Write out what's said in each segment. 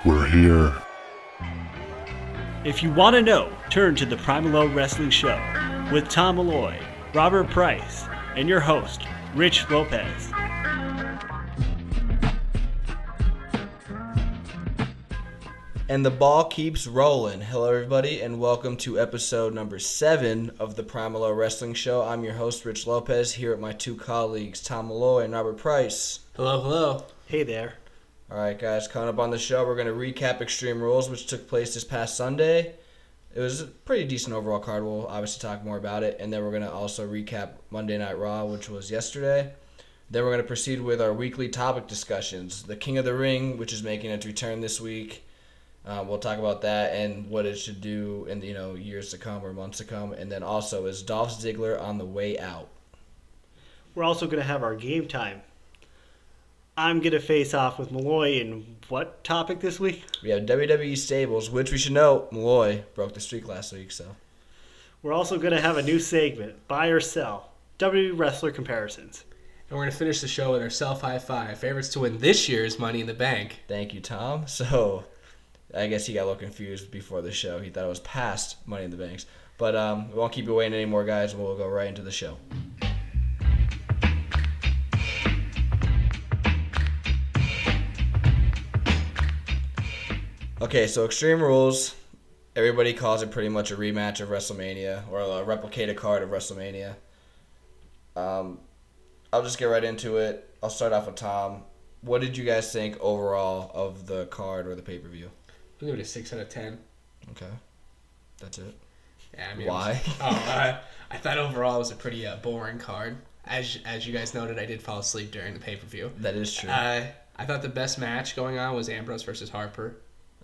We're here. If you want to know, turn to the PriMalLow Wrestling Show with Tom Malloy, Robert Price, and your host, Rich Lopez. And the ball keeps rolling. Hello, everybody, and welcome to episode number 7 of the PriMalLow Wrestling Show. I'm your host, Rich Lopez, here with my two colleagues, Tom Malloy and Robert Price. Hello, hello. Hey there. All right, guys, coming up on the show, we're going to recap Extreme Rules, which took place this past Sunday. It was a pretty decent overall card. We'll obviously talk more about it. And then we're going to also recap Monday Night Raw, which was yesterday. Then we're going to proceed with our weekly topic discussions. The King of the Ring, which is making its return this week. We'll talk about that and what it should do in years to come or months to come. And then also, is Dolph Ziggler on the way out? We're also going to have our game time. I'm going to face off with Malloy in what topic this week? We have WWE Stables, which we should know, Malloy broke the streak last week. So We're also going to have a new segment, Buy or Sell, WWE Wrestler Comparisons. And we're going to finish the show with our self high five. Favorites to win this year's Money in the Bank. Thank you, Tom. So I guess he got a little confused before the show. He thought it was past Money in the Banks. But we won't keep you waiting anymore, guys, and we'll go right into the show. Okay, so Extreme Rules, everybody calls it pretty much a rematch of WrestleMania, or a replicated card of WrestleMania. I'll just get right into it. I'll start off with Tom. What did you guys think overall of the card or the pay-per-view? I'll give it a 6 out of 10. Okay. That's it. Yeah, I mean, Why? I thought overall it was a pretty boring card. As you guys noted, I did fall asleep during the pay-per-view. That is true. I thought the best match going on was Ambrose versus Harper.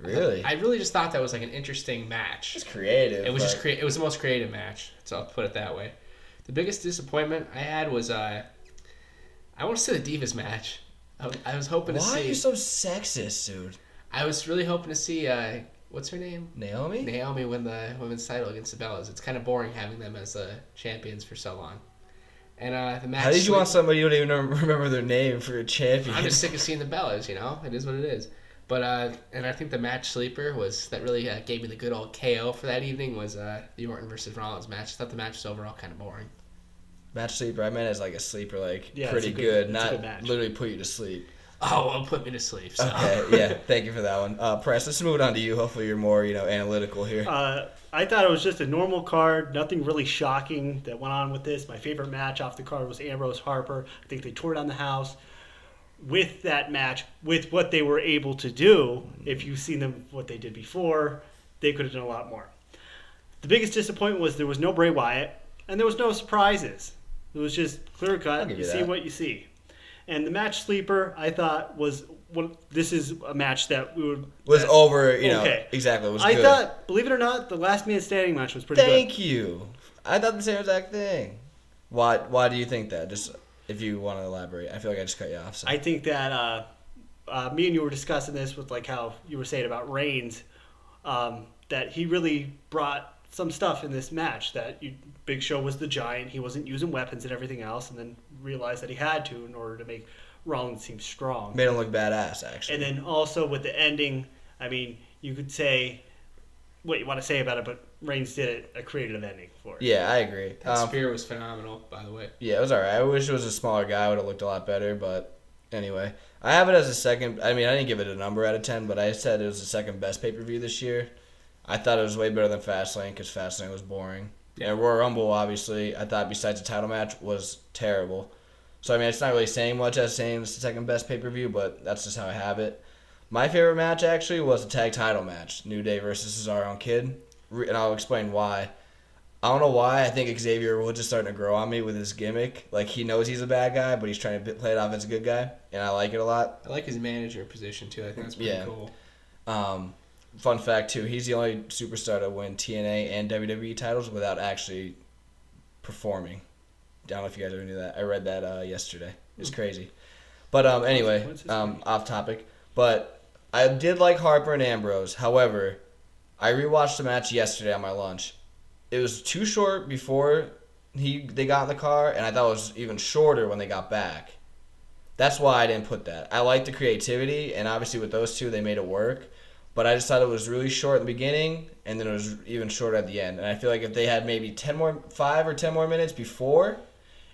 Really? I really just thought that was like an interesting match. It's creative. It was it was the most creative match, so I'll put it that way. The biggest disappointment I had was I want to see the Divas match. I was hoping to see. Why are you so sexist, dude? I was really hoping to see what's her name? Naomi? Naomi win the women's title against the Bellas. It's kind of boring having them as champions for so long. And the match. How did you want somebody you don't even remember their name for a champion? I'm just sick of seeing the Bellas. It is what it is. But and I think the match sleeper was that really gave me the good old KO for that evening was the Orton versus Rollins match. I thought the match was overall kind of boring. Match sleeper, I meant as like a sleeper, Yeah, pretty it's good, it's not a good match. literally put you to sleep. Oh, well, put me to sleep. So. Okay, yeah, thank you for that one. Press, let's move on to you. Hopefully you're more, analytical here. I thought it was just a normal card, nothing really shocking that went on with this. My favorite match off the card was Ambrose Harper. I think they tore down the house. With that match, with what they were able to do, if you've seen them, what they did before, they could have done a lot more. The biggest disappointment was there was no Bray Wyatt, and there was no surprises. It was just clear cut. You see what you see. And the match sleeper, I thought, was this is a match that was over, okay. Exactly. It was I good. thought, believe it or not, the last man standing match was pretty good. Thank you. I thought the same exact thing. Why do you think that? Just if you want to elaborate. I feel like I just cut you off. So. I think that me and you were discussing this with like how you were saying about Reigns, that he really brought some stuff in this match. That Big Show was the giant. He wasn't using weapons and everything else, and then realized that he had to in order to make Rollins seem strong. Made him look badass, actually. And then also with the ending, I mean, you could say what you want to say about it, but Reigns did a creative ending for it. Yeah, I agree. That spear was phenomenal, by the way. Yeah, it was alright. I wish it was a smaller guy. Would have looked a lot better, but anyway. I have it as a second. I mean, I didn't give it a number out of 10, but I said it was the second best pay-per-view this year. I thought it was way better than Fastlane because Fastlane was boring. Yeah, Royal Rumble, obviously, I thought besides the title match was terrible. So, I mean, it's not really saying much as saying it's the second best pay-per-view, but that's just how I have it. My favorite match, actually, was the tag title match, New Day versus Cesaro and Kid, and I'll explain why. I don't know why. I think Xavier Woods is starting to grow on me with his gimmick. Like, he knows he's a bad guy, but he's trying to play it off as a good guy, and I like it a lot. I like his manager position, too. I think that's pretty cool. Fun fact, too, he's the only superstar to win TNA and WWE titles without actually performing. I don't know if you guys ever knew that. I read that yesterday. It was crazy. But anyway, off topic. But I did like Harper and Ambrose. However, I rewatched the match yesterday on my lunch. It was too short before they got in the car, and I thought it was even shorter when they got back. That's why I didn't put that. I like the creativity, and obviously with those two, they made it work. But I just thought it was really short in the beginning, and then it was even shorter at the end. And I feel like if they had maybe 5 or 10 more minutes before,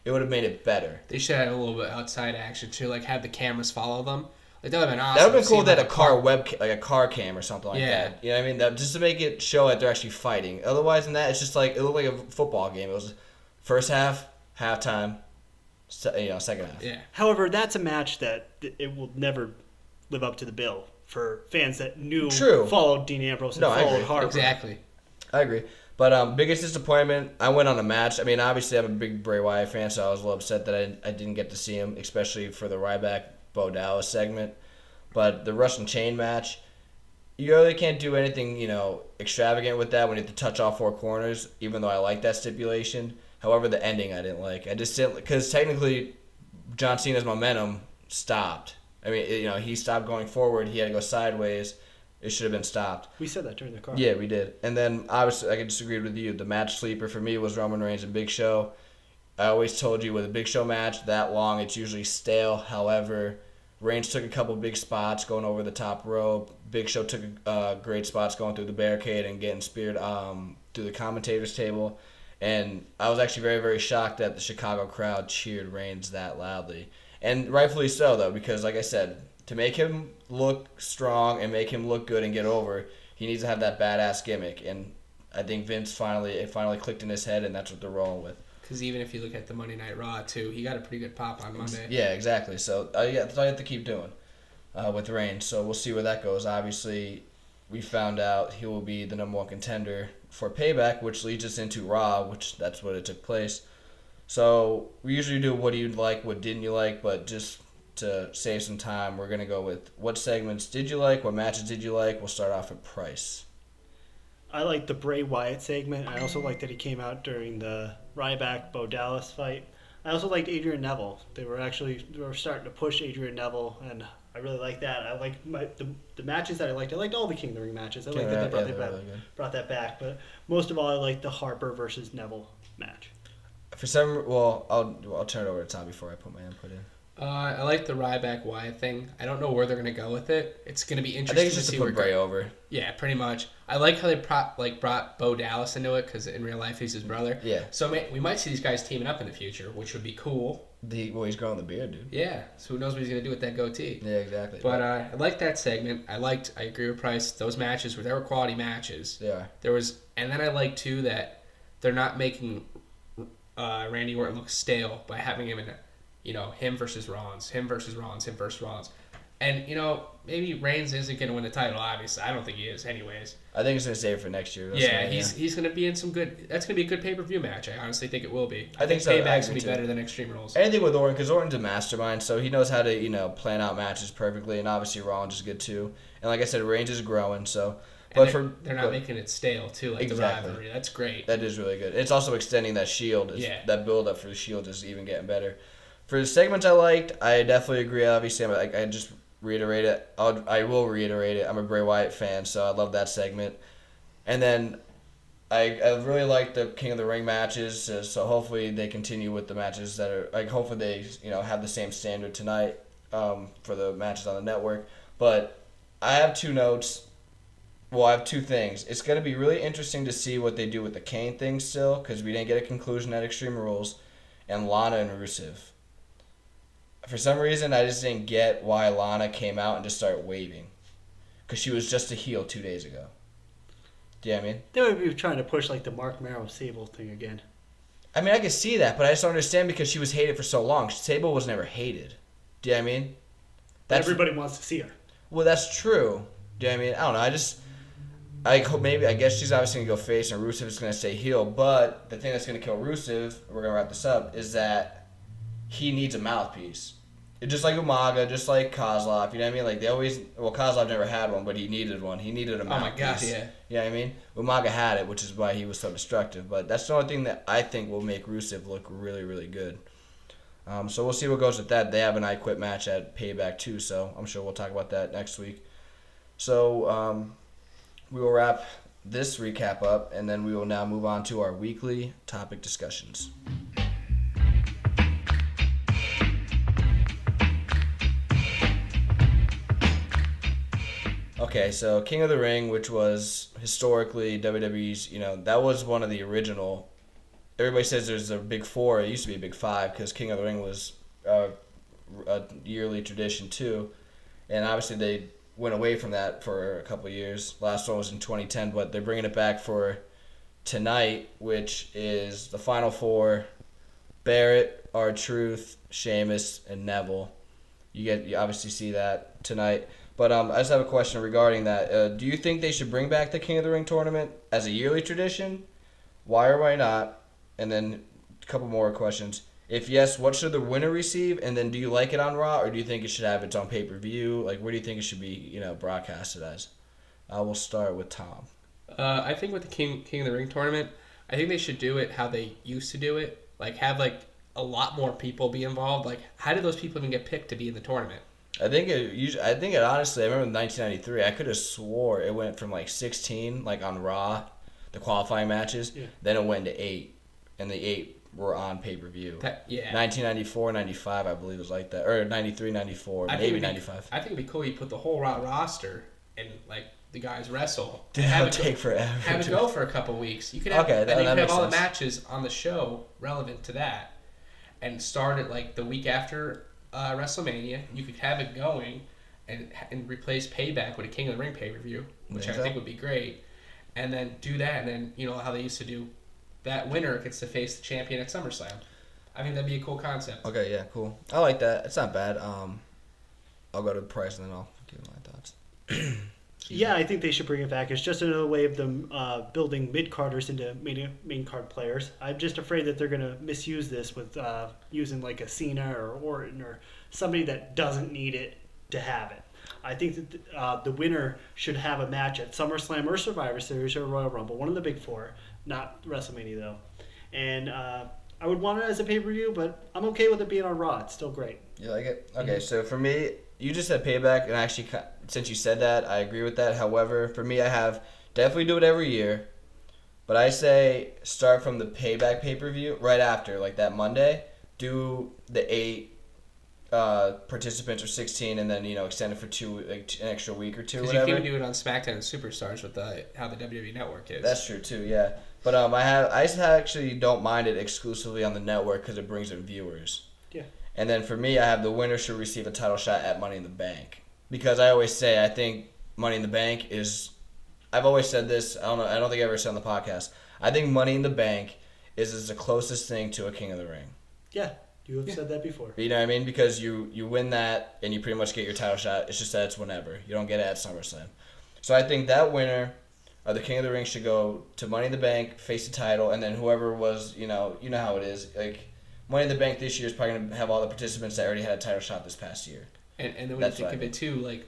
it would have made it better. They should have had a little bit outside action too, like have the cameras follow them. Like that would have been awesome. That would have been cool if if they had a car cam or something like that. You know what I mean? That, just to make it show that they're actually fighting. Otherwise than that, it's just like, it looked like a football game. It was first half, halftime, second half. Yeah. However, that's a match that it will never live up to the bill for fans that followed Dean Ambrose and followed Harper. Exactly. I agree. But biggest disappointment, I went on a match. I mean, obviously I'm a big Bray Wyatt fan, so I was a little upset that I didn't get to see him, especially for the Ryback Bo Dallas segment. But the Russian Chain match, you really can't do anything, extravagant with that when you have to touch all 4 corners, even though I like that stipulation. However, the ending I didn't like. I just didn't, because technically John Cena's momentum stopped. I mean, he stopped going forward. He had to go sideways. It should have been stopped. We said that during the card. Yeah, we did. And then, obviously, I disagreed with you. The match sleeper for me was Roman Reigns and Big Show. I always told you with a Big Show match, that long, it's usually stale. However, Reigns took a couple big spots going over the top rope. Big Show took great spots going through the barricade and getting speared through the commentator's table. And I was actually very, very shocked that the Chicago crowd cheered Reigns that loudly. And rightfully so, though, because, like I said, to make him look strong and make him look good and get over, he needs to have that badass gimmick. And I think Vince finally clicked in his head, and that's what they're rolling with. Because even if you look at the Monday Night Raw, too, he got a pretty good pop on Monday. Yeah, exactly. So that's all you have to keep doing with Reigns. So we'll see where that goes. Obviously, we found out he will be the number 1 contender for Payback, which leads us into Raw, which that's what it took place. So we usually do what do you like, what didn't you like, but just to save some time, we're going to go with what segments did you like, what matches did you like. We'll start off with Price. I liked the Bray Wyatt segment. I also liked that he came out during the Ryback Bo Dallas fight. I also liked Adrian Neville. They were starting to push Adrian Neville, and I really liked that. I liked the matches that I liked. I liked all the King of the Ring matches. I liked that they brought that back. But most of all, I liked the Harper versus Neville match. I'll turn it over to Tom before I put my input in. I like the Ryback Wyatt thing. I don't know where they're gonna go with it. It's gonna be interesting. I think it's just to put Bray over. Yeah, pretty much. I like how they brought Bo Dallas into it because in real life he's his brother. Yeah. So we might see these guys teaming up in the future, which would be cool. He's growing the beard, dude. Yeah. So who knows what he's gonna do with that goatee? Yeah, exactly. But I like that segment. I agree with Price. Those matches they were quality matches. They are. And then I like too that they're not making Randy Orton look stale by having him in him versus Rollins, him versus Rollins. And, maybe Reigns isn't going to win the title, obviously. I don't think he is anyways. I think he's going to save it for next year. He's going to be in some good... That's going to be a good pay-per-view match. I honestly think it will be. I think so. Payback's going to be better than Extreme Rules. Anything with Orton, because Orton's a mastermind, so he knows how to, plan out matches perfectly, and obviously Rollins is good too. And like I said, Reigns is growing, so... They're not making it stale, too, like exactly. the rivalry. That's great. That is really good. It's also extending that Shield. That build-up for the Shield is even getting better. For the segments I liked, I definitely agree. Obviously, I just reiterate it. I will reiterate it. I'm a Bray Wyatt fan, so I love that segment. And then I really like the King of the Ring matches, so hopefully they continue with the matches that are hopefully they have the same standard tonight for the matches on the network. But I have 2 notes. Well, I have 2 things. It's going to be really interesting to see what they do with the Kane thing still, because we didn't get a conclusion at Extreme Rules, and Lana and Rusev. For some reason, I just didn't get why Lana came out and just started waving. Because she was just a heel 2 days ago. Do you know what I mean? They would be trying to push the Mark Merrow Sable thing again. I mean, I can see that, but I just don't understand because she was hated for so long. Sable was never hated. Do you know what I mean? Everybody wants to see her. Well, that's true. Do you know what I mean? I don't know. I guess she's obviously going to go face and Rusev is going to stay heel. But the thing that's going to kill Rusev, we're going to wrap this up, is that he needs a mouthpiece. Just like Umaga, just like Kozlov, you know what I mean? Kozlov never had one, but he needed one. He needed a mouthpiece. Oh my gosh, yeah. You know what I mean? Umaga had it, which is why he was so destructive. But that's the only thing that I think will make Rusev look really, really good. So we'll see what goes with that. They have an I Quit match at Payback too, so I'm sure we'll talk about that next week. So we will wrap this recap up, and then we will now move on to our weekly topic discussions. Okay, so King of the Ring, which was historically WWE's, that was one of the original. Everybody says there's a big four. It used to be a big five because King of the Ring was a yearly tradition too. And obviously they went away from that for a couple of years. Last one was in 2010, but they're bringing it back for tonight, which is the Final Four: Barrett, R-Truth, Sheamus, and Neville. You obviously see that tonight. But I just have a question regarding that. Do you think they should bring back the King of the Ring tournament as a yearly tradition? Why or why not? And then a couple more questions. If yes, what should the winner receive? And then do you like it on Raw, or do you think it should have its own pay-per-view? Like, where do you think it should be, broadcasted as? I will start with Tom. I think with the King of the Ring tournament, I think they should do it how they used to do it. Like, have, a lot more people be involved. Like, how did those people even get picked to be in the tournament? I think it honestly, I remember in 1993, I could have swore it went from 16 on Raw, the qualifying matches, then it went to 8, and the 8 were on pay-per-view. 1994, 95, I believe was like that, or 93, 94, maybe 95. I think it'd be cool you put the whole Raw roster and the guys wrestle. Dude, that would take forever. Have it go for a couple weeks. You could have, that you could have all sense. The matches on the show relevant to that, and start it the week after WrestleMania. You could have it going and replace Payback with a King of the Ring pay-per-view, which I think would be great. And then do that, and then how they used to do, that winner gets to face the champion at SummerSlam. I think that'd be a cool concept. Okay, yeah, cool. I like that. It's not bad. I'll go to Price and then I'll give my thoughts. Yeah, I think they should bring it back. It's just another way of them building mid-carders into main card players. I'm just afraid that they're going to misuse this with using a Cena or Orton or somebody that doesn't need it to have it. I think that the winner should have a match at SummerSlam or Survivor Series or Royal Rumble, one of the big four, not WrestleMania though. And I would want it as a pay-per-view, but I'm okay with it being on Raw. It's still great. You like it? Okay, so for me, you just said Payback, and actually, since you said that, I agree with that. However, for me, I have definitely do it every year, but I say start from the Payback pay-per-view right after, that Monday. Do the 8 participants or 16, and then extend it for 2, an extra week or 2. Because you can even do it on SmackDown and Superstars with how the WWE Network is. That's true too, yeah. But I actually don't mind it exclusively on the network because it brings in viewers. Yeah. And then for me, I have the winner should receive a title shot at Money in the Bank, because I always say I think Money in the Bank is. I've always said this. I don't think I ever said on the podcast. I think Money in the Bank is the closest thing to a King of the Ring. Yeah. You have said that before. You know what I mean? Because you win that and you pretty much get your title shot. It's just that it's whenever. You don't get it at SummerSlam. So I think that winner of the King of the Ring should go to Money in the Bank, face the title, and then whoever was, you know how it is. Money in the Bank this year is probably going to have all the participants that already had a title shot this past year. And then when you think of it too,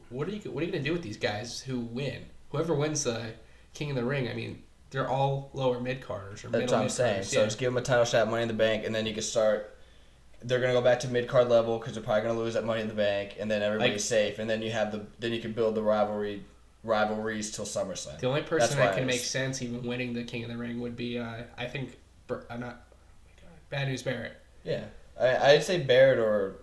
what are you going to do with these guys who win? Whoever wins the King of the Ring, I mean, they're all lower mid-carders or middle mid-carders. That's what I'm saying. So just give them a title shot, Money in the Bank, and then you can start. They're going to go back to mid-card level because they're probably going to lose at Money in the Bank, and then everybody's safe, and then you can build the rivalries till SummerSlam. The only person that can make sense even winning the King of the Ring would be, I think, Bad News Barrett. Yeah, I'd say Barrett or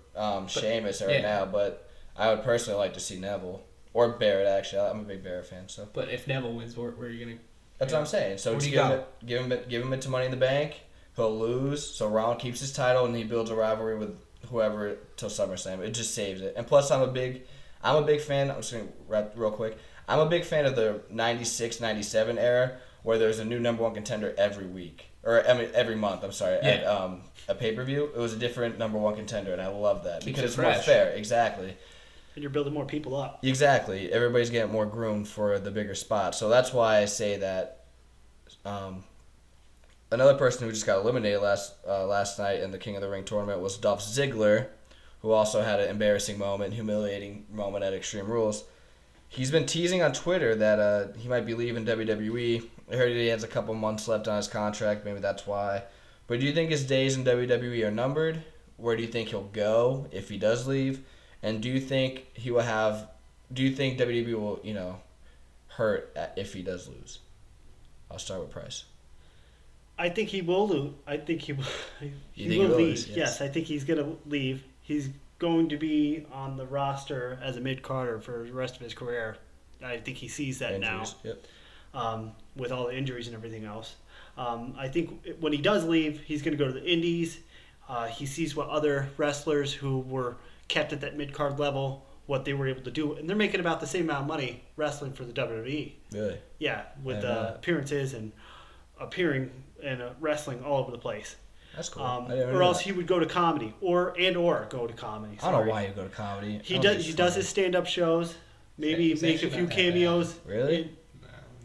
Sheamus right now, but I would personally like to see Neville or Barrett. Actually, I'm a big Barrett fan. So, but if Neville wins, where are you gonna? That's what I'm saying. So just give him it to Money in the Bank. He'll lose, so Ron keeps his title, and he builds a rivalry with whoever till SummerSlam. It just saves it. And plus, I'm a big fan. I'm just gonna wrap real quick. I'm a big fan of the 96, 97 era, where there's a new number one contender every week. Every month, I'm sorry, at a pay-per-view. It was a different number one contender, and I love that. Keeps because it it's more fresh. fair. Exactly. And you're building more people up. Exactly. Everybody's getting more groomed for the bigger spot. So that's why I say that another person who just got eliminated last night in the King of the Ring tournament was Dolph Ziggler, who also had an embarrassing moment, humiliating moment at Extreme Rules. He's been teasing on Twitter that he might be leaving WWE. I heard he has a couple months left on his contract. Maybe that's why. But do you think his days in WWE are numbered? Where do you think he'll go if he does leave? And do you think he will have? Do you think WWE will, hurt if he does lose? I'll start with Price. I think he will lose. I think he will. You think he will leave. lose? Yes, I think he's going to leave. He's going to be on the roster as a mid-carder for the rest of his career. I think he sees that Injuries. Yep. now, with all the injuries and everything else. I think when he does leave, he's going to go to the Indies. He sees what other wrestlers who were kept at that mid-card level, what they were able to do, and they're making about the same amount of money wrestling for the WWE. Really? Yeah, with Yeah. appearances and appearing and wrestling all over the place. That's cool. Or else he would go to comedy, or go to comedy. I don't know why you go to comedy. He does his stand-up shows. Maybe He's make a actually few not that cameos. Really?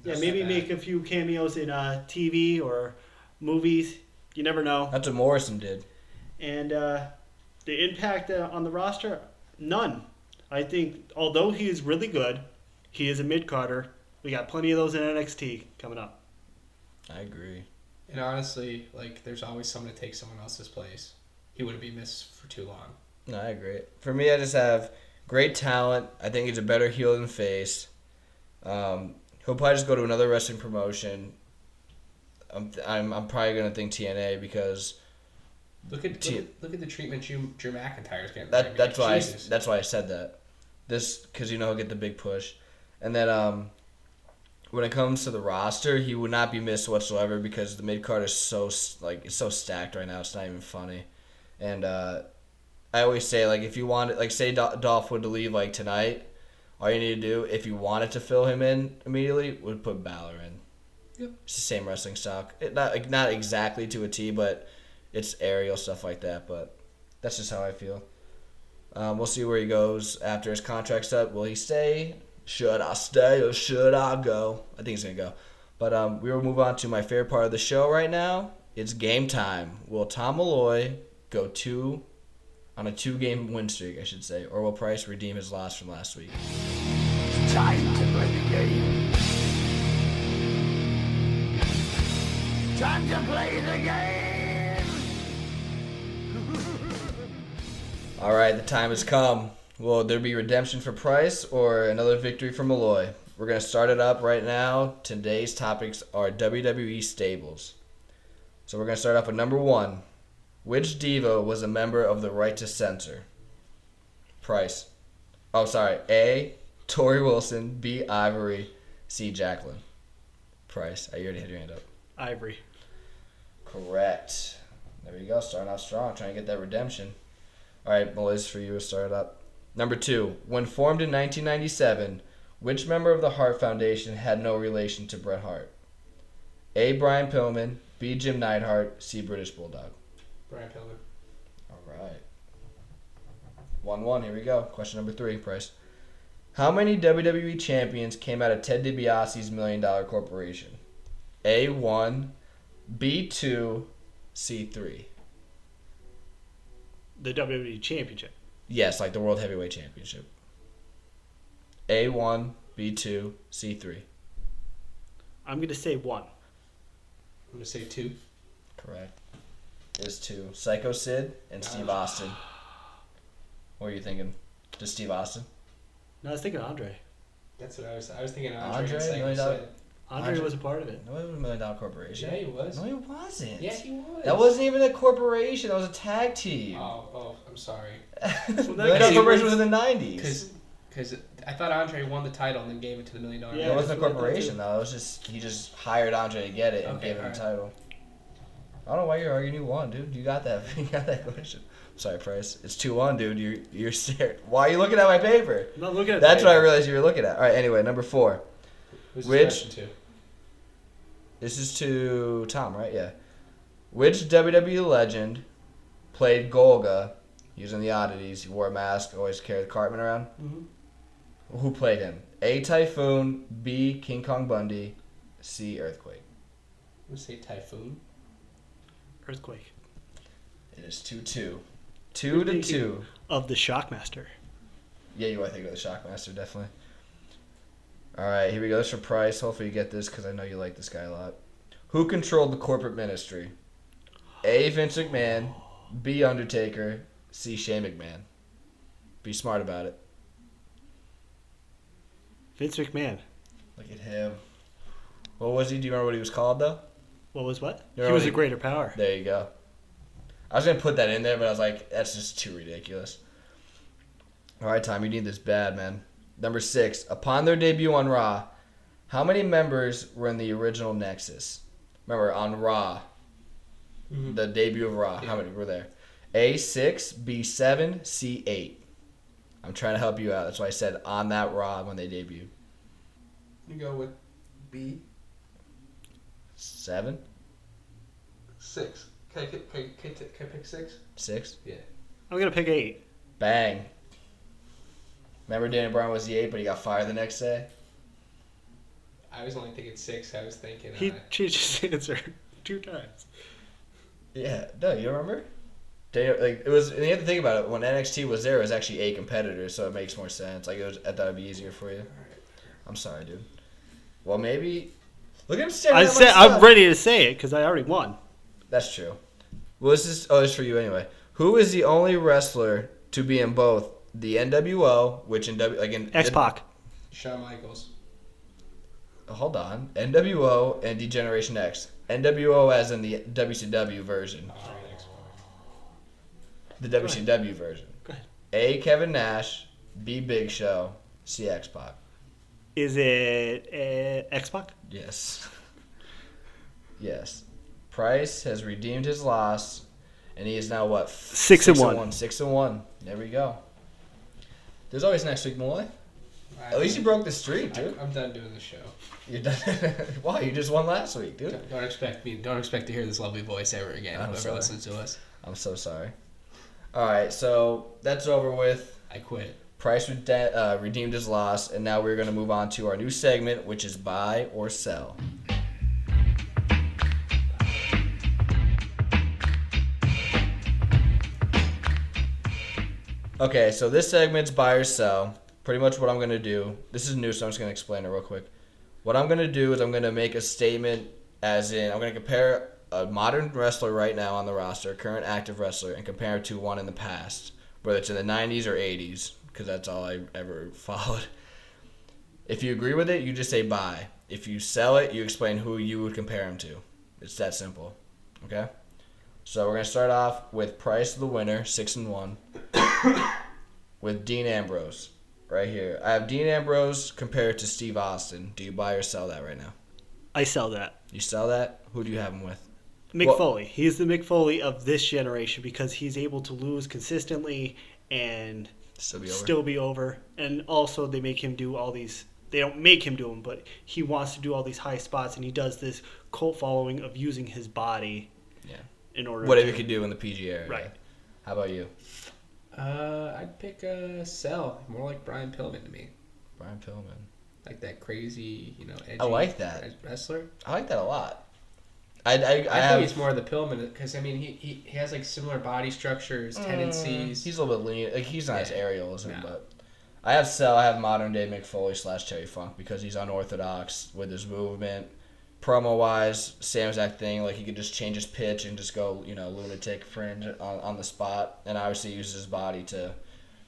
Yeah, maybe make a few cameos in TV or movies. You never know. That's what Morrison did. And the impact on the roster, none. I think, although he is really good, he is a mid-carder. We got plenty of those in NXT coming up. I agree. And honestly, like, there's always someone to take someone else's place. He wouldn't be missed for too long. No, I agree. For me, I just have great talent. I think he's a better heel than face. He'll probably just go to another wrestling promotion. I'm probably gonna think TNA because Look at the treatment Drew McIntyre's getting. that's why Jesus. that's why I said that. This because he'll get the big push, and then when it comes to the roster, he would not be missed whatsoever because the mid card is it's so stacked right now. It's not even funny, and I always say like if you want like say Dolph would to leave like tonight, all you need to do if you wanted to fill him in immediately would put Balor in. Yep. It's the same wrestling style. Not exactly to a T, but it's aerial stuff like that. But that's just how I feel. We'll see where he goes after his contract's up. Will he stay? Should I stay or should I go? I think he's going to go. But we will move on to my favorite part of the show right now. It's game time. Will Tom Malloy go on a 2-game win streak, I should say, or will Price redeem his loss from last week? Time to play the game. Time to play the game. All right, the time has come. Will there be redemption for Price or another victory for Malloy? We're going to start it up right now. Today's topics are WWE Stables. So we're going to start off with number 1. Which diva was a member of the Right to Censor? Price. Oh, sorry. A. Tori Wilson. B. Ivory. C. Jacqueline. Price. You already had your hand up. Ivory. Correct. There you go. Starting off strong. Trying to get that redemption. All right, boys, for you to start up. Number 2. When formed in 1997, which member of the Hart Foundation had no relation to Bret Hart? A. Brian Pillman. B. Jim Neidhart. C. British Bulldog. Brian Pillman. All right. 1-1. Here we go. Question number 3, Price. How many WWE champions came out of Ted DiBiase's $1 Million Corporation? A1, B2, C3. The WWE Championship. Yes, like the World Heavyweight Championship. A1, B2, C3. I'm going to say 1. I'm gonna say 2. Correct. It is 2. Psycho Sid and Steve Austin. What were you thinking? Just Steve Austin? No, I was thinking Andre. That's what I was thinking. Andre, and Psycho $1 million? Sid. Andre was a part of it. No, it was $1 Million Corporation. Yeah, he was. No, he wasn't. Yeah, he was. That wasn't even a corporation. That was a tag team. Oh, I'm sorry. $1 Million Corporation was in the 90s. Because I thought Andre won the title and then gave it to the $1 Million. Yeah, It wasn't a that's what I thought corporation too. though. It was just he just hired Andre to get it and Okay, gave him the alright. title. I don't know why you're arguing. You won, dude. You got that. You got that question. Sorry, Price. It's 2-1, dude. You're scared. Why are you looking at my paper? I'm not looking at That's the what I paper. realized you were looking at. All right. Anyway, number 4. Who's Which- this question to? This is to Tom, right? Yeah. Which WWE legend played Golga using the oddities? He wore a mask, always carried the Cartman around. Mhm. Who played him? A. Typhoon, B. King Kong Bundy, C. Earthquake. I'm gonna say Typhoon. Earthquake. It is 2-2. You're 2 to thinking 2. Of the Shockmaster. Yeah, you want to think of the Shockmaster, definitely. All right, here we go. This is for Price. Hopefully you get this because I know you like this guy a lot. Who controlled the corporate ministry? A. Vince McMahon, B. Undertaker, C. Shane McMahon. Be smart about it. Vince McMahon. Look at him. What was he? Do you remember what he was called, though? What was what? You're He was already- a greater power. There you go. I was going to put that in there, but I was like, that's just too ridiculous. All right, Tom, you need this bad, man. Number 6. Upon their debut on Raw, how many members were in the original Nexus? Remember, on Raw, the debut of Raw, how many were there? A, 6, B, 7, C, 8. I'm trying to help you out. That's why I said on that Raw when they debuted. You go with B. 7? 6. Can I pick 6? 6? Yeah. I'm gonna pick 8. Bang. Remember Daniel Bryan was the 8, but he got fired the next day? I was only thinking 6. I was thinking. He changed his answer 2 times. Yeah. No, you don't remember? Daniel, like, it was, and you have to think about it. When NXT was there, it was actually 8 competitors, so it makes more sense. Like, I thought it'd be easier for you. I'm sorry, dude. Well, maybe. Look at him staring at my stuff. I'm ready to say it because I already won. That's true. Well, this is for you anyway. Who is the only wrestler to be in both the NWO, which in X-Pac. Shawn Michaels. Hold on, NWO and D-Generation X. NWO as in the WCW version. The WCW version. Go ahead. A, Kevin Nash. B, Big Show. C, X-Pac. Is it X-Pac? Yes. Yes. Price has redeemed his loss, and he is now what? 6-1. 6-1. There we go. There's always next week, Malloy. At least you broke the streak, dude. I'm done doing the show. You're done. Why? You just won last week, dude. Don't expect to hear this lovely voice ever again. I'm Whoever sorry. listens to us. I'm so sorry. All right, so that's over with. I quit. Price redeemed his loss, and now we're going to move on to our new segment, which is buy or sell. Okay, so this segment's buy or sell. Pretty much what I'm going to do. This is new, so I'm just going to explain it real quick. What I'm going to do is I'm going to make a statement as in I'm going to compare a modern wrestler right now on the roster, current active wrestler, and compare it to one in the past, whether it's in the 90s or 80s, because that's all I ever followed. If you agree with it, you just say buy. If you sell it, you explain who you would compare him to. It's that simple. Okay? So we're going to start off with Price, the winner, 6-1, with Dean Ambrose right here. I have Dean Ambrose compared to Steve Austin. Do you buy or sell that right now? I sell that. You sell that? Who do you have him with? Mick Foley. He's the Mick Foley of this generation because he's able to lose consistently and still be over. And also they make him do all these. They don't make him do them, but he wants to do all these high spots, and he does this cult following of using his body. Yeah. In order. Whatever you could do in the PG area. Right. How about you? I'd pick Cell. More like Brian Pillman to me. Brian Pillman. Like that crazy, edgy I like that wrestler. I like that a lot. I think he's more the Pillman because he has like similar body structures, tendencies. He's a little bit lean. Like he's not as aerial as him, but I have Cell. I have modern day Mick Foley / Terry Funk because he's unorthodox with his movement. Promo wise, same exact thing. Like he could just change his pitch and just go, lunatic fringe on the spot, and obviously uses his body to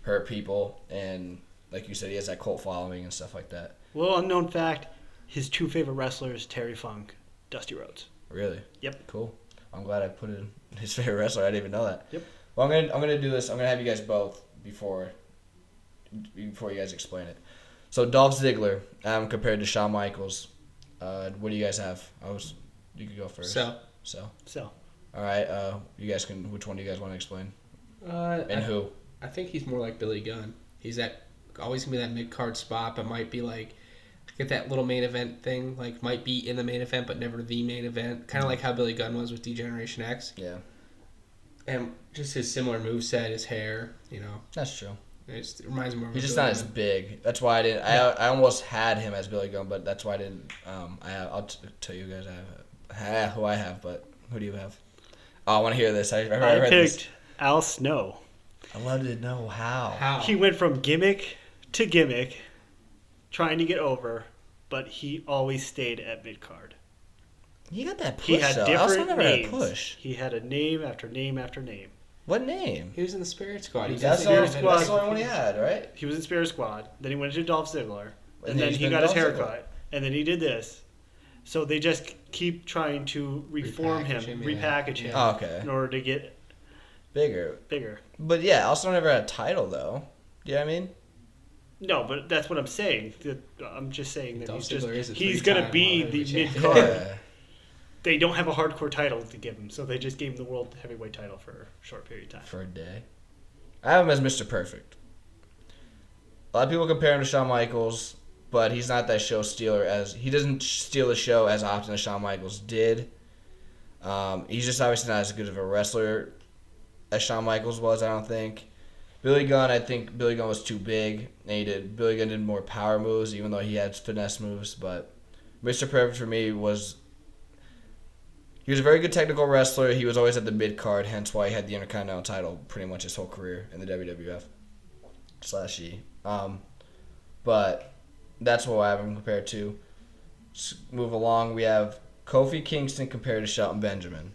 hurt people. And like you said, he has that cult following and stuff like that. Little unknown fact: his 2 favorite wrestlers, Terry Funk, Dusty Rhodes. Really? Yep. Cool. I'm glad I put in his favorite wrestler. I didn't even know that. Yep. Well, I'm gonna do this. I'm gonna have you guys both before you guys explain it. So Dolph Ziggler compared to Shawn Michaels. What do you guys have? You could go first. So. All right. You guys can. Which one do you guys want to explain? Who? I think he's more like Billy Gunn. He's always gonna be that mid card spot, but might be like get that little main event thing. Like might be in the main event, but never the main event. Kind of like how Billy Gunn was with D-Generation X. Yeah. And just his similar moveset, his hair. That's true. It reminds me more of He's just Billy not as big. That's why I didn't. I almost had him as Billy Gunn, but that's why I didn't. I'll tell you guys I have who I have, but who do you have? Oh, I want to hear this. I picked this. Al Snow. I love to know how. He went from gimmick to gimmick, trying to get over, but he always stayed at mid card. He got that push. He had different never names. had a push. He had a name after name after name. What name? He was in the Spirit Squad. That's the only one he had, right? He was in Spirit Squad. Then he went into Dolph Ziggler. And then he's he been got his Dolph haircut. And then he did this. So they just keep trying to reform repackage him Oh, okay. in order to get bigger. bigger. But yeah, also never had a title though. Do you know what I mean? No, but that's what I'm saying. I'm just saying that Dolph he's Ziggler is a he's going to three-time be world the heavyweight mid champion. card. Yeah. They don't have a hardcore title to give him, so they just gave him the world heavyweight title for a short period of time. For a day. I have him as Mr. Perfect. A lot of people compare him to Shawn Michaels, but he's not that show stealer he doesn't steal the show as often as Shawn Michaels did. He's just obviously not as good of a wrestler as Shawn Michaels was, I don't think. Billy Gunn, I think Billy Gunn was too big. And Billy Gunn did more power moves, even though he had finesse moves. But Mr. Perfect for me was... He was a very good technical wrestler. He was always at the mid-card, hence why he had the Intercontinental title pretty much his whole career in the WWF/E. But that's what I have him compared to. Let's move along. We have Kofi Kingston compared to Shelton Benjamin.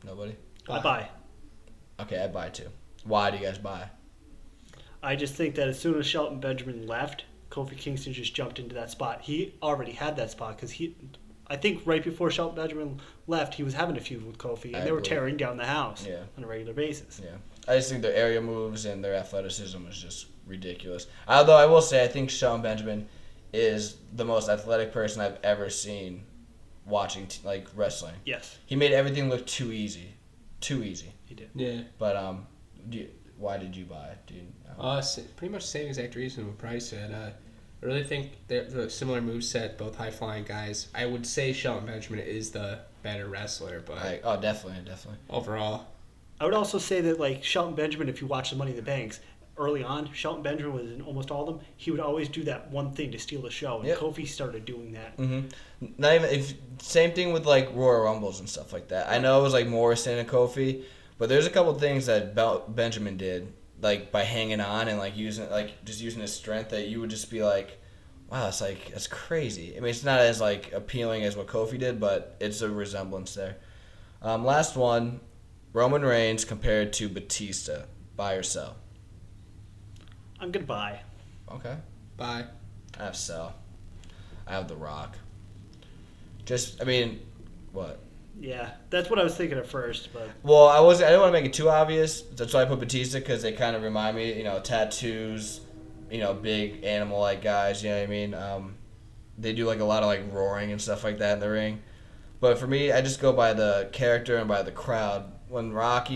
Nobody? I buy. Okay, I buy too. Why do you guys buy? I just think that as soon as Shelton Benjamin left, Kofi Kingston just jumped into that spot. He already had that spot because I think right before Shelton Benjamin left, he was having a feud with Kofi, and they were tearing down the house on a regular basis. Yeah. I just think their area moves and their athleticism was just ridiculous. Although I will say, I think Shelton Benjamin is the most athletic person I've ever seen watching wrestling. Yes. He made everything look too easy. Too easy. He did. Yeah. But why did you buy it? Pretty much the same exact reason what Price said. I really think the similar moveset, both high-flying guys. I would say Shelton Benjamin is the better wrestler, but definitely. overall. I would also say that, like, Shelton Benjamin, if you watch the Money in the Banks, early on, Shelton Benjamin was in almost all of them. He would always do that one thing to steal the show, and Yep. Kofi started doing that. Mm-hmm. Not even same thing with like Royal Rumbles and stuff like that. I know it was like Morrison and Kofi, but there's a couple things that Benjamin did, like by hanging on and like using his strength, that you would just be like, wow, that's crazy. I mean, it's not as like appealing as what Kofi did, but it's a resemblance there. Last one, Roman Reigns compared to Batista. Buy or sell? I'm going to buy. Okay. Bye. I have sell. I have The Rock. What? Yeah, that's what I was thinking at first, but Well, I didn't want to make it too obvious. That's why I put Batista, because they kind of remind me, tattoos, big animal-like guys, you know what I mean? They do like a lot of like roaring and stuff like that in the ring. But for me, I just go by the character and by the crowd. When Rock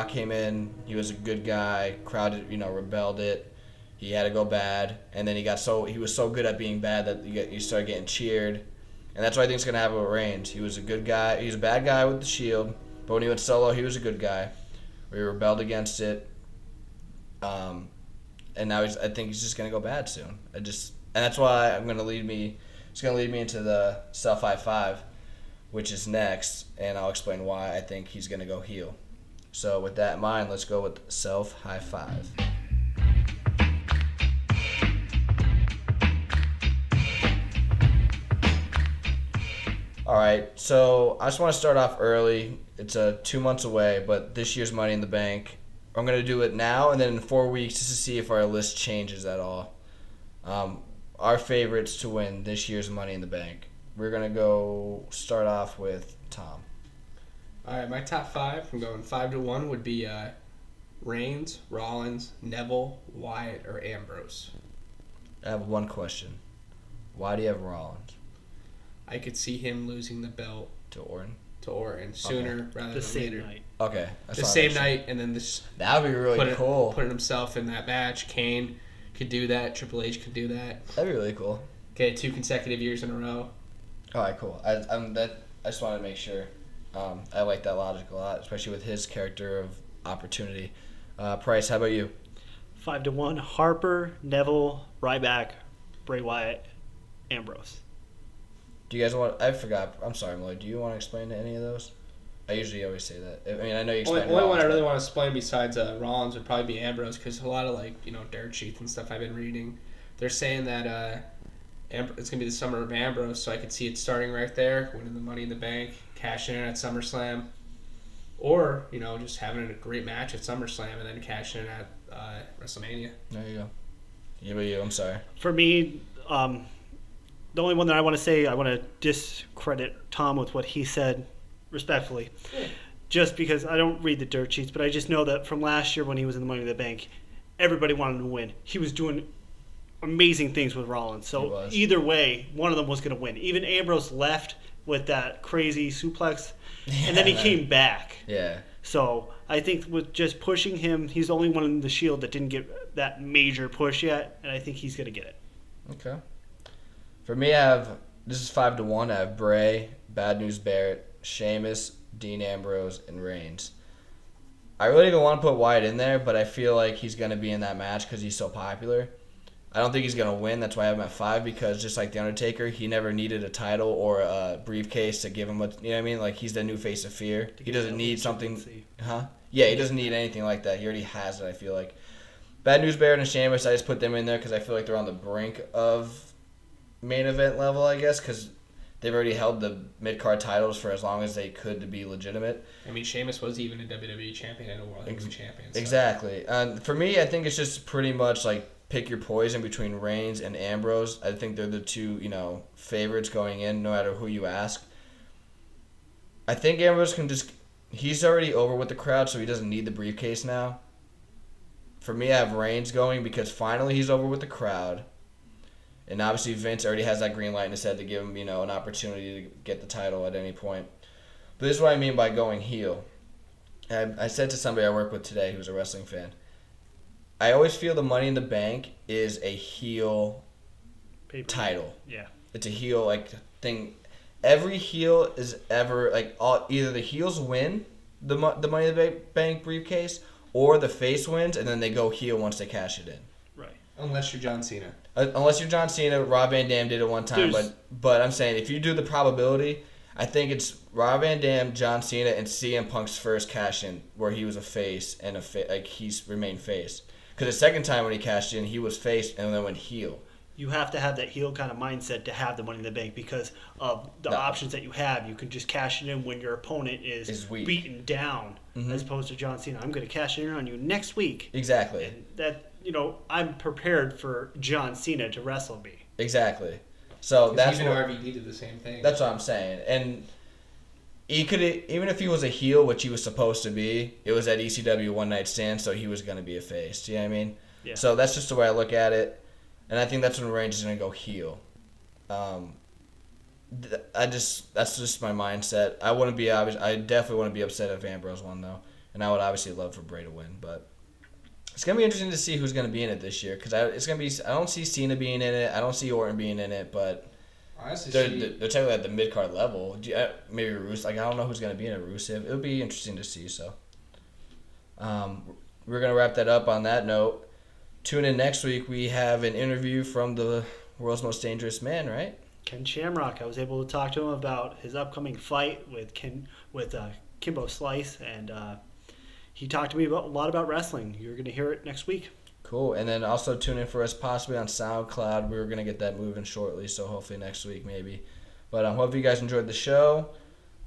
came in, he was a good guy. Crowd, rebelled it. He had to go bad, and then he was so good at being bad that you started getting cheered. And that's what I think is going to happen with Reigns. He was a good guy. He was a bad guy with the Shield, but when he went solo, he was a good guy. He rebelled against it. And now I think he's just going to go bad soon. And that's why it's going to lead me into the Self High Five, which is next, and I'll explain why I think he's going to go heel. So with that in mind, let's go with Self High Five. All right, so I just want to start off early. It's 2 months away, but this year's Money in the Bank, I'm going to do it now and then in 4 weeks just to see if our list changes at all. Our favorites to win this year's Money in the Bank. We're going to go start off with Tom. All right, my top five, I'm going 5-1, would be Reigns, Rollins, Neville, Wyatt, or Ambrose. I have one question. Why do you have Rollins? I could see him losing the belt To Orton? sooner rather the than same later. night. Okay. The same night, and then That would be really cool. Putting himself in that match. Kane could do that. Triple H could do that. That'd be really cool. Okay, 2 consecutive years in a row. All right, cool. I just wanted to make sure. I like that logic a lot, especially with his character of opportunity. Price, how about you? 5-1. Harper, Neville, Ryback, Bray Wyatt, Ambrose. Do you guys want? I forgot. I'm sorry, Molly. Do you want to explain any of those? I usually always say that. I mean, I know you explain. Only one I really want to explain besides Rollins would probably be Ambrose, because a lot of dirt sheets and stuff I've been reading, they're saying that it's gonna be the summer of Ambrose, so I could see it starting right there, winning the Money in the Bank, cashing in at SummerSlam, or just having a great match at SummerSlam and then cashing in at WrestleMania. There you go. Yeah, but you. I'm sorry. For me, the only one that I want to say, I want to discredit Tom with what he said, respectfully. Just because I don't read the dirt sheets, but I just know that from last year when he was in the Money in the Bank, everybody wanted him to win. He was doing amazing things with Rollins. So either way, one of them was going to win. Even Ambrose left with that crazy suplex, and then he came back. Yeah. So I think with just pushing him, he's the only one in the Shield that didn't get that major push yet, and I think he's going to get it. Okay. For me, this is 5-1. I have Bray, Bad News Barrett, Sheamus, Dean Ambrose, and Reigns. I really don't want to put Wyatt in there, but I feel like he's going to be in that match because he's so popular. I don't think he's going to win. That's why I have him at 5, because just like The Undertaker, he never needed a title or a briefcase to give him what, you know what I mean? Like, he's the new face of fear. He doesn't need something. Huh? Yeah, he doesn't need anything like that. He already has it, I feel like. Bad News Barrett and Sheamus, I just put them in there because I feel like they're on the brink of main event level, I guess, because they've already held the mid-card titles for as long as they could to be legitimate. I mean, Sheamus was even a WWE champion and a World Heavyweight champion. So. Exactly. For me, I think it's just pretty much like pick your poison between Reigns and Ambrose. I think they're the two, favorites going in, no matter who you ask. I think Ambrose he's already over with the crowd, so he doesn't need the briefcase now. For me, I have Reigns going because finally he's over with the crowd. And obviously Vince already has that green light in his head to give him, an opportunity to get the title at any point. But this is what I mean by going heel. I said to somebody I work with today who's a wrestling fan, I always feel the Money in the Bank is a heel title. Yeah. It's a heel thing. Every heel is ever either the heels win the Money in the Bank briefcase, or the face wins and then they go heel once they cash it in. Right. Unless you're John Cena. Unless you're John Cena, Rob Van Dam did it one time, but I'm saying if you do the probability, I think it's Rob Van Dam, John Cena, and CM Punk's first cash in where he was a face and he's remained face. Because the second time when he cashed in, he was face and then went heel. You have to have that heel kind of mindset to have the Money in the Bank because of the options that you have. You can just cash it in when your opponent is weak, beaten down, as opposed to John Cena. I'm going to cash it in on you next week. Exactly. And that I'm prepared for John Cena to wrestle me. Exactly. So that's even RVD did the same thing. That's what I'm saying. And he could, even if he was a heel, which he was supposed to be, it was at ECW One Night Stand, so he was going to be a face. Do you know what I mean? Yeah. So that's just the way I look at it. And I think that's when Reigns is going to go heel. That's just my mindset. I definitely wouldn't be upset if Ambrose won, though. And I would obviously love for Bray to win. But it's going to be interesting to see who's going to be in it this year. Because I don't see Cena being in it. I don't see Orton being in it. But they're technically at the mid-card level. Maybe Rusev. I don't know who's going to be in it. Rusev. It would be interesting to see. So we're going to wrap that up on that note. Tune in next week. We have an interview from the world's most dangerous man, right? Ken Shamrock. I was able to talk to him about his upcoming fight with Kimbo Slice, and he talked to me a lot about wrestling. You're going to hear it next week. Cool. And then also tune in for us possibly on SoundCloud. We're going to get that moving shortly, so hopefully next week maybe. But I hope you guys enjoyed the show.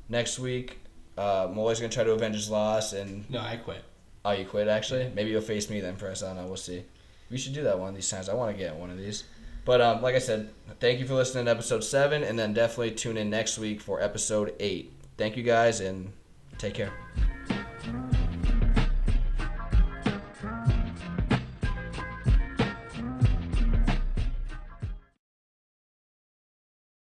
Next week, Molly's going to try to avenge his loss. No, I quit. Oh, you quit, actually? Maybe you'll face me then first. I don't know. We'll see. We should do that one of these times. I want to get one of these. But like I said, thank you for listening to episode 7, and then definitely tune in next week for episode 8. Thank you guys, and take care.